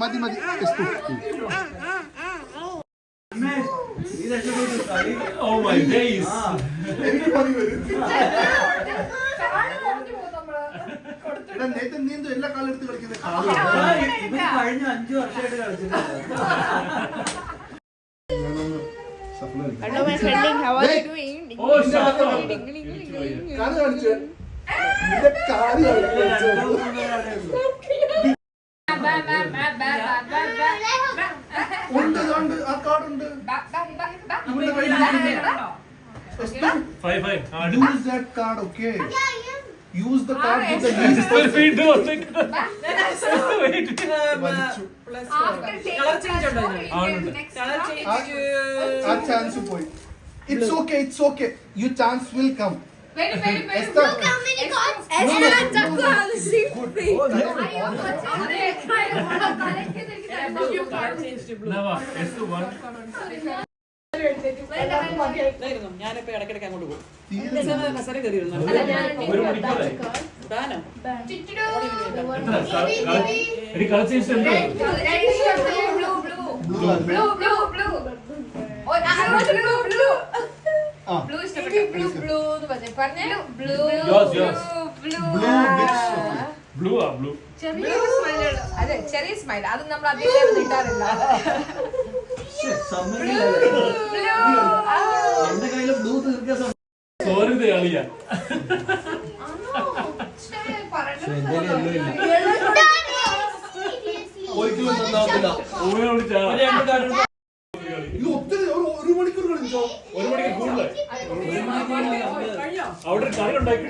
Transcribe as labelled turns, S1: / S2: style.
S1: മതി മതി.
S2: Oh my days.
S1: നീന്തു എല്ലാ കാലം എടുത്ത് കളിക്കുന്നത്
S3: കഴിഞ്ഞ 5 വർഷമായിട്ട് കളിച്ചിട്ടുണ്ട്.
S4: Hello my friend, how are you doing?
S2: Oh, shut up. Five.
S1: Use that card, okay? Use the card with the least
S2: Wait.
S1: ആ ചാൻസ് പോയി. It's okay. Your chance will come.
S5: Wait.
S1: Esther.
S5: Look how many cards.
S3: ഞാനിപ്പോ ഇടയ്ക്കിടയ്ക്ക് അങ്ങോട്ട് പോകും.
S5: ചെറിയ smile അത് നമ്മൾ അധികം കിട്ടാറില്ല.
S3: എന്റെ കയ്യില് ബ്ലൂ തീർക്കാൻ
S1: ഒരിക്കലും നന്നാവത്തില്ല. ഇത് ഒത്തിരി ഒരു മണിക്കൂർ കളിച്ചോ?
S2: 1 മണിക്കൂർ കൂടുതലായി. അവിടെ കറി ഉണ്ടാക്കി